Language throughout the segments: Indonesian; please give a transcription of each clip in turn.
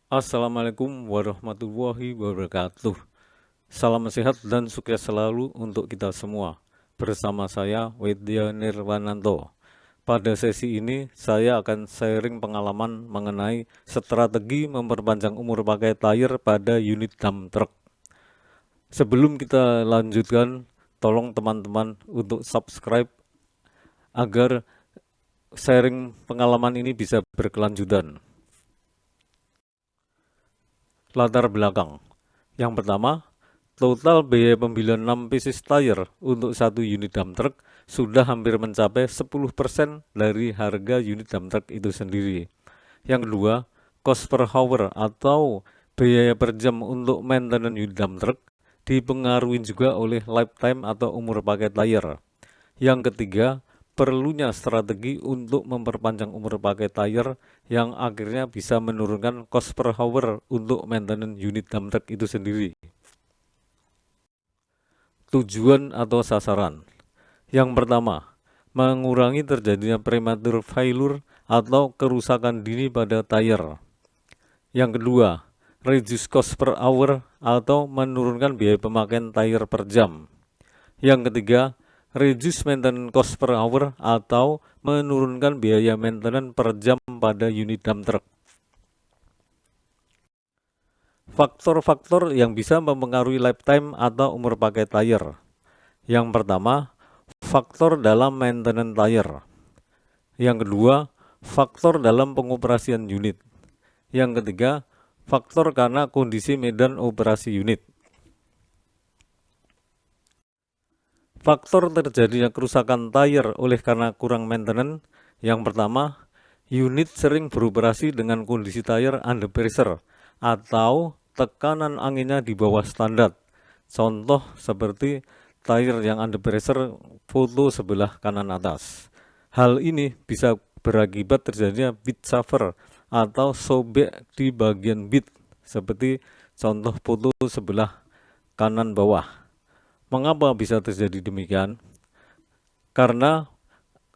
Assalamualaikum warahmatullahi wabarakatuh. Salam sehat dan sukses selalu untuk kita semua. Bersama saya Wedya Nirwananto. Pada sesi ini saya akan sharing pengalaman mengenai strategi memperpanjang umur pakai tayar pada unit dump truck. Sebelum kita lanjutkan, tolong teman-teman untuk subscribe agar sharing pengalaman ini bisa berkelanjutan. Latar belakang. Yang pertama, total biaya pembelian 6 pieces tire untuk satu unit dump truck sudah hampir mencapai 10% dari harga unit dump truck itu sendiri. Yang kedua, cost per hour atau biaya per jam untuk maintenance unit dump truck dipengaruhi juga oleh lifetime atau umur pakai tire. Yang ketiga, perlunya strategi untuk memperpanjang umur pakai tire yang akhirnya bisa menurunkan cost per hour untuk maintenance unit dump truck itu sendiri. Tujuan atau sasaran. Yang pertama, mengurangi terjadinya premature failure atau kerusakan dini pada tire. Yang kedua, reduce cost per hour atau menurunkan biaya pemakaian tire per jam. Yang ketiga, reduce maintenance cost per hour atau menurunkan biaya maintenance per jam pada unit dump truck. Faktor-faktor yang bisa mempengaruhi lifetime atau umur pakai tire. Yang pertama, faktor dalam maintenance tire. Yang kedua, faktor dalam pengoperasian unit. Yang ketiga, faktor karena kondisi medan operasi unit. Faktor terjadinya kerusakan tire oleh karena kurang maintenance. Yang pertama, unit sering beroperasi dengan kondisi tire under pressure atau tekanan anginnya di bawah standar. Contoh seperti tire yang under pressure foto sebelah kanan atas. Hal ini bisa berakibat terjadinya bit shaver atau sobek di bagian bit seperti contoh foto sebelah kanan bawah. Mengapa bisa terjadi demikian? Karena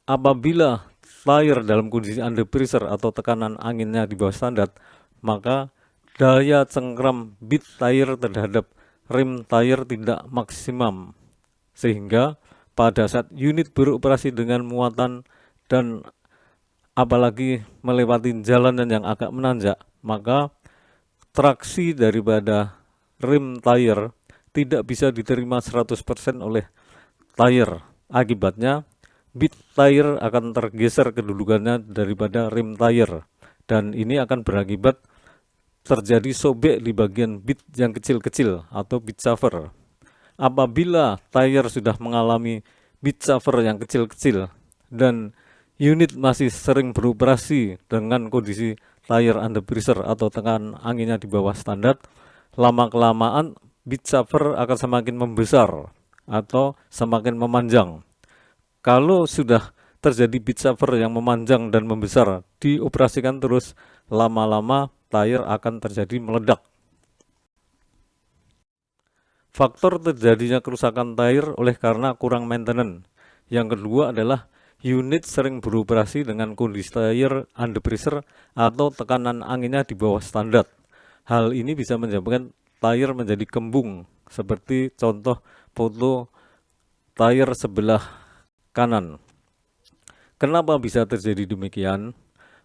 apabila tire dalam kondisi under pressure atau tekanan anginnya di bawah standar, maka daya cengkram bit tire terhadap rim tire tidak maksimum, sehingga pada saat unit beroperasi dengan muatan dan apalagi melewati jalanan yang agak menanjak, maka traksi daripada rim tire tidak bisa diterima 100% oleh tire. Akibatnya, bit tire akan tergeser kedudukannya daripada rim tire, dan ini akan berakibat terjadi sobek di bagian bit yang kecil-kecil atau bit shaver. Apabila tire sudah mengalami bit shaver yang kecil-kecil dan unit masih sering beroperasi dengan kondisi tire under pressure atau tekanan anginnya di bawah standar, lama-kelamaan bit shaver akan semakin membesar atau semakin memanjang. Kalau sudah terjadi bit shaver yang memanjang dan membesar, dioperasikan terus, lama-lama tire akan terjadi meledak. Faktor terjadinya kerusakan tire oleh karena kurang maintenance. Yang kedua adalah unit sering beroperasi dengan kondisi tire under pressure atau tekanan anginnya di bawah standar. Hal ini bisa menyebabkan tire menjadi kembung, seperti contoh foto tire sebelah kanan. Kenapa bisa terjadi demikian?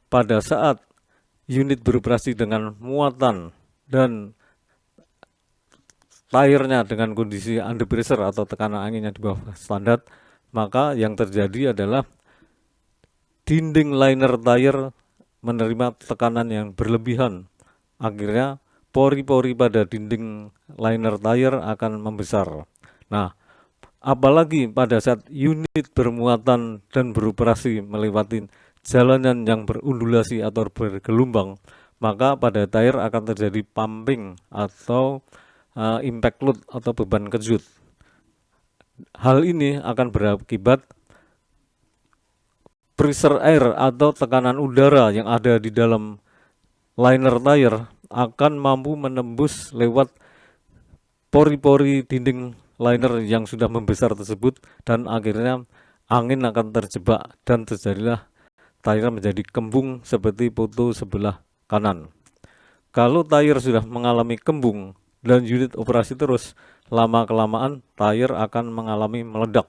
Pada saat unit beroperasi dengan muatan dan tire-nya dengan kondisi under pressure atau tekanan anginnya di bawah standar, maka yang terjadi adalah dinding liner tire menerima tekanan yang berlebihan. Akhirnya pori-pori pada dinding liner tire akan membesar. Nah, apalagi pada saat unit bermuatan dan beroperasi melewati jalanan yang berundulasi atau bergelombang, maka pada tire akan terjadi pumping atau impact load atau beban kejut. Hal ini akan berakibat pressure air atau tekanan udara yang ada di dalam liner tire akan mampu menembus lewat pori-pori dinding liner yang sudah membesar tersebut, dan akhirnya angin akan terjebak dan terjadilah tire menjadi kembung seperti foto sebelah kanan. Kalau tayar sudah mengalami kembung dan unit operasi terus, lama-kelamaan tayar akan mengalami meledak.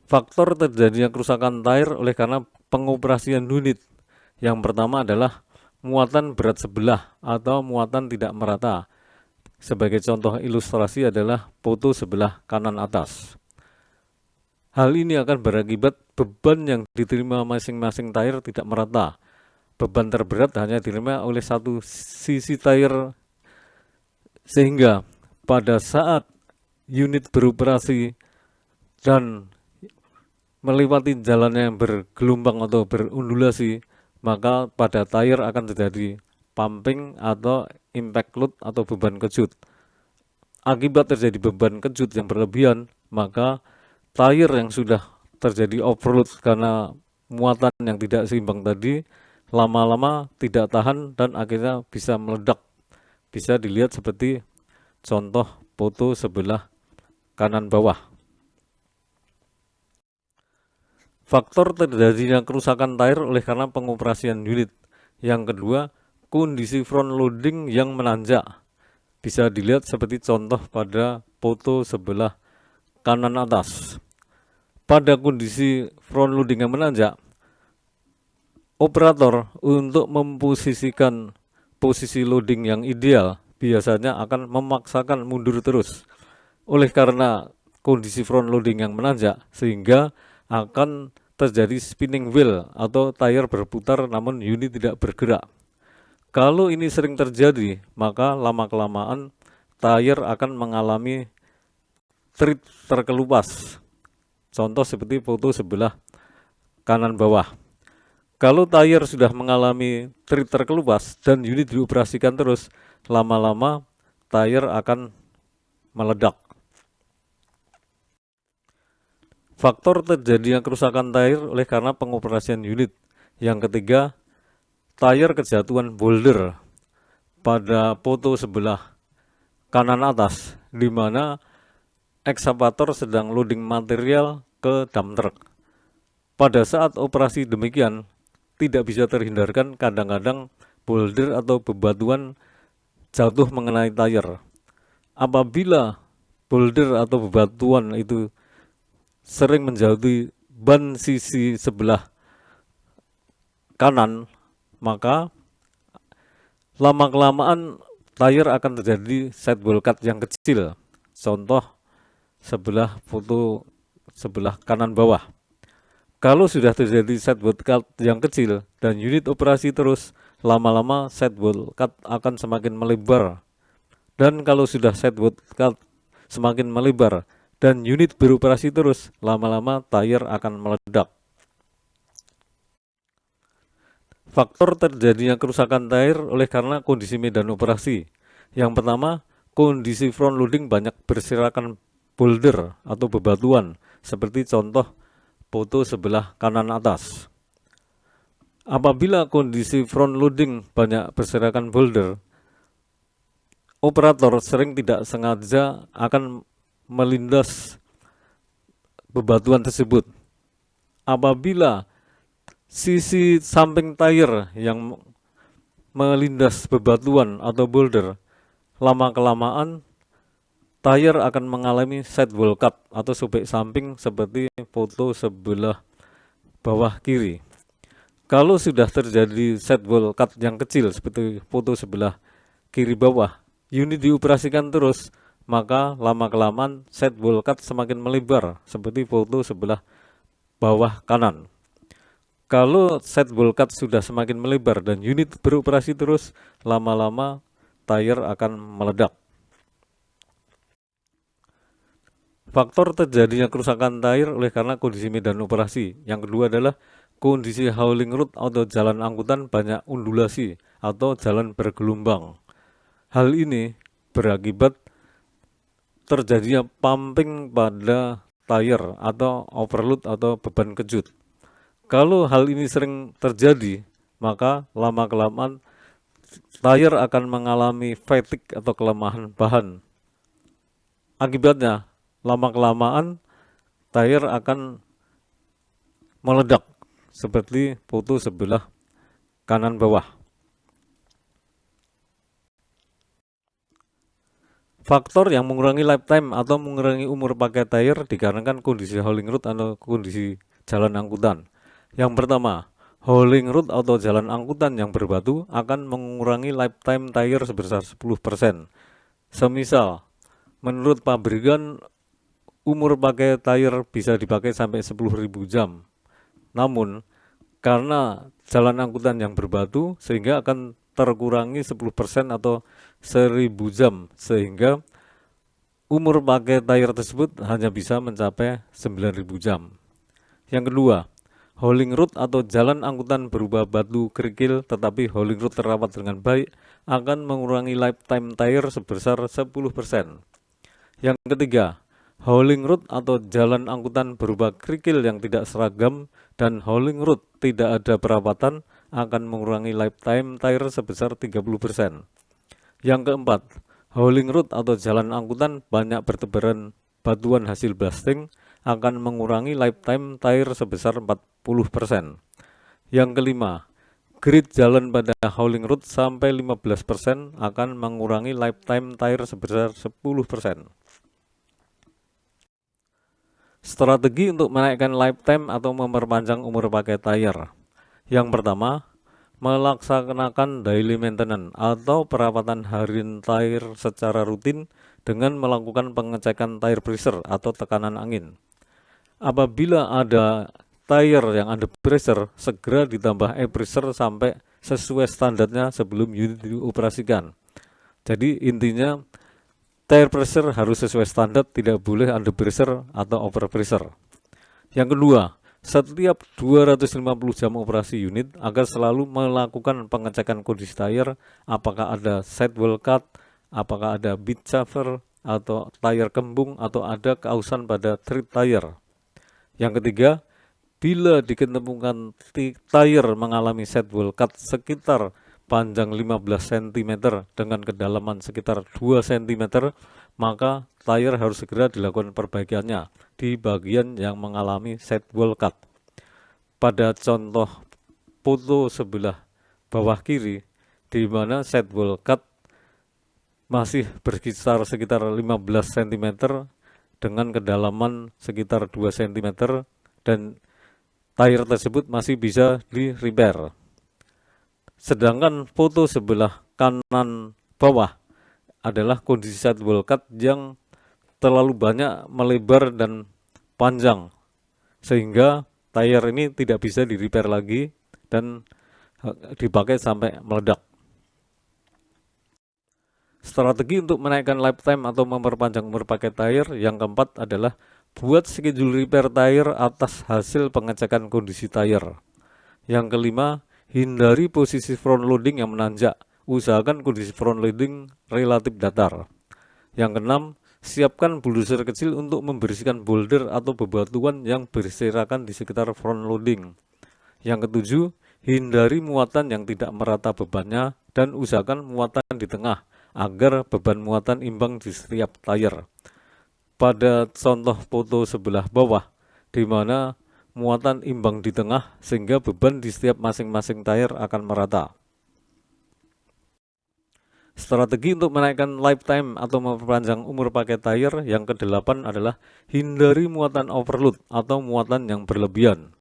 Faktor terjadinya kerusakan tayar oleh karena pengoperasian unit. Yang pertama adalah muatan berat sebelah atau muatan tidak merata. Sebagai contoh ilustrasi adalah foto sebelah kanan atas. Hal ini akan berakibat beban yang diterima masing-masing tayar tidak merata. Beban terberat hanya diterima oleh satu sisi tayar, sehingga pada saat unit beroperasi dan melewati jalan yang bergelombang atau berundulasi, maka pada tayar akan terjadi pumping atau impact load atau beban kejut. Akibat terjadi beban kejut yang berlebihan, maka tayar yang sudah terjadi overload karena muatan yang tidak seimbang tadi lama-lama tidak tahan dan akhirnya bisa meledak. Bisa dilihat seperti contoh foto sebelah kanan bawah. Faktor terjadinya kerusakan tayar oleh karena pengoperasian unit. Yang kedua, kondisi front loading yang menanjak. Bisa dilihat seperti contoh pada foto sebelah kanan atas. Pada kondisi front loading yang menanjak, operator untuk memposisikan posisi loading yang ideal biasanya akan memaksakan mundur terus. Oleh karena kondisi front loading yang menanjak, sehingga akan terjadi spinning wheel atau tayar berputar namun unit tidak bergerak. Kalau ini sering terjadi, maka lama-kelamaan tayar akan mengalami tread terkelupas. Contoh seperti foto sebelah kanan bawah. Kalau tayar sudah mengalami tread terkelupas dan unit dioperasikan terus, lama-lama tayar akan meledak. Faktor terjadinya kerusakan tayar oleh karena pengoperasian unit. Yang ketiga, tayar kejatuhan boulder. Pada foto sebelah kanan atas, di mana ekskavator sedang loading material ke dump truck. Pada saat operasi demikian, tidak bisa terhindarkan kadang-kadang boulder atau bebatuan jatuh mengenai tayar. Apabila boulder atau bebatuan itu sering menjatuhi ban sisi sebelah kanan, maka lama-kelamaan tayar akan terjadi sidewall cut yang kecil. Contoh sebelah foto sebelah kanan bawah. Kalau sudah terjadi sidewall cut yang kecil dan unit operasi terus, lama-lama sidewall cut akan semakin melebar. Dan kalau sudah sidewall cut semakin melebar dan unit beroperasi terus, lama-lama tayar akan meledak. Faktor terjadinya kerusakan tayar oleh karena kondisi medan operasi. Yang pertama, kondisi front loading banyak berserakan boulder atau bebatuan, seperti contoh foto sebelah kanan atas. Apabila kondisi front loading banyak berserakan boulder, operator sering tidak sengaja akan melindas bebatuan tersebut. Apabila sisi samping tayar yang melindas bebatuan atau boulder, lama-kelamaan tayar akan mengalami sidewall cut atau sobek samping seperti foto sebelah bawah kiri. Kalau sudah terjadi sidewall cut yang kecil seperti foto sebelah kiri bawah, unit dioperasikan terus, maka lama-kelamaan sidewall cut semakin melebar seperti foto sebelah bawah kanan. Kalau sidewall cut sudah semakin melebar dan unit beroperasi terus, lama-lama tayar akan meledak. Faktor terjadinya kerusakan tayar oleh karena kondisi medan operasi. Yang kedua adalah kondisi hauling road atau jalan angkutan banyak undulasi atau jalan bergelombang. Hal ini berakibat terjadinya pumping pada tayar atau overload atau beban kejut. Kalau hal ini sering terjadi, maka lama-kelamaan tayar akan mengalami fatigue atau kelemahan bahan. Akibatnya, lama-kelamaan tayar akan meledak seperti foto sebelah kanan bawah. Faktor yang mengurangi lifetime atau mengurangi umur pakai tayar dikarenakan kondisi hauling road atau kondisi jalan angkutan. Yang pertama, hauling road atau jalan angkutan yang berbatu akan mengurangi lifetime tayar sebesar 10%. Semisal, menurut pabrikan umur pakai tayar bisa dipakai sampai 10.000 jam. Namun, karena jalan angkutan yang berbatu sehingga akan terkurangi 10% atau 1.000 jam, sehingga umur pakai tayar tersebut hanya bisa mencapai 9.000 jam. Yang kedua, hauling road atau jalan angkutan berupa batu kerikil tetapi hauling road terawat dengan baik akan mengurangi lifetime tayar sebesar 10%. Yang ketiga, hauling road atau jalan angkutan berupa kerikil yang tidak seragam dan hauling road tidak ada perawatan akan mengurangi lifetime tayar sebesar 30%. Yang keempat, hauling road atau jalan angkutan banyak bertebaran batuan hasil blasting akan mengurangi lifetime tayar sebesar 40%. Yang kelima, grid jalan pada hauling road sampai 15% akan mengurangi lifetime tayar sebesar 10%. Strategi untuk menaikkan lifetime atau memperpanjang umur pakai tayar. Yang pertama, melaksanakan daily maintenance atau perawatan harian tayar secara rutin dengan melakukan pengecekan tire pressure atau tekanan angin. Apabila ada tayar yang under pressure, segera ditambah air pressure sampai sesuai standarnya sebelum unit dioperasikan. Jadi intinya tire pressure harus sesuai standar, tidak boleh under pressure atau over pressure. Yang kedua, setiap 250 jam operasi unit agar selalu melakukan pengecekan kondisi tayar, apakah ada sidewall cut, apakah ada bead shaver atau tayar kembung atau ada keausan pada tread tayar. Yang ketiga, bila diketemukan tayar mengalami sidewall cut sekitar panjang 15 cm dengan kedalaman sekitar 2 cm, maka tayar harus segera dilakukan perbaikannya di bagian yang mengalami sidewall cut. Pada contoh foto sebelah bawah kiri, di mana sidewall cut masih berkisar sekitar 15 cm dengan kedalaman sekitar 2 cm dan tayar tersebut masih bisa di-repair. Sedangkan foto sebelah kanan bawah adalah kondisi sidewall cut yang terlalu banyak melebar dan panjang sehingga tayar ini tidak bisa di-repair lagi dan dipakai sampai meledak. Strategi untuk menaikkan lifetime atau memperpanjang umur pakai tayar yang keempat adalah buat schedule repair tayar atas hasil pengecekan kondisi tayar. Yang kelima, hindari posisi front loading yang menanjak. Usahakan kondisi front loading relatif datar. Yang keenam, siapkan bulldozer kecil untuk membersihkan boulder atau bebatuan yang berserakan di sekitar front loading. Yang ketujuh, hindari muatan yang tidak merata bebannya dan usahakan muatan di tengah agar beban muatan imbang di setiap tayar. Pada contoh foto sebelah bawah, di mana muatan imbang di tengah sehingga beban di setiap masing-masing tayar akan merata. Strategi untuk menaikkan lifetime atau memperpanjang umur pakai tayar yang kedelapan adalah hindari muatan overload atau muatan yang berlebihan.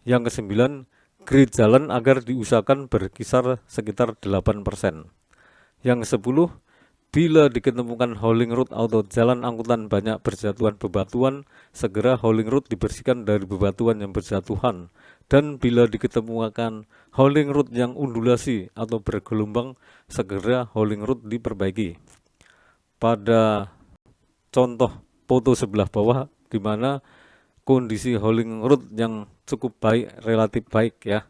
Yang kesembilan, grid jalan agar diusahakan berkisar sekitar 8%. Yang ke-10, bila diketemukan hauling road atau jalan angkutan banyak berjatuhan bebatuan, segera hauling road dibersihkan dari bebatuan yang berjatuhan. Dan bila diketemukan hauling road yang undulasi atau bergelombang, segera hauling road diperbaiki. Pada contoh foto sebelah bawah, di mana kondisi hauling road yang cukup baik, relatif baik ya,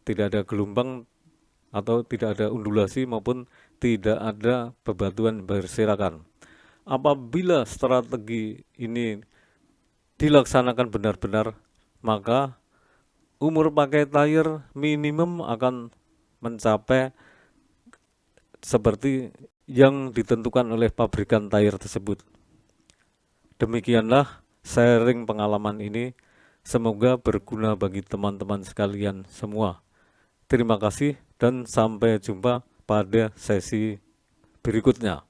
tidak ada gelombang atau tidak ada undulasi maupun tidak ada bebatuan berserakan. Apabila strategi ini dilaksanakan benar-benar, maka umur pakai tayar minimum akan mencapai seperti yang ditentukan oleh pabrikan tayar tersebut. Demikianlah sharing pengalaman ini, semoga berguna bagi teman-teman sekalian semua. Terima kasih dan sampai jumpa pada sesi berikutnya.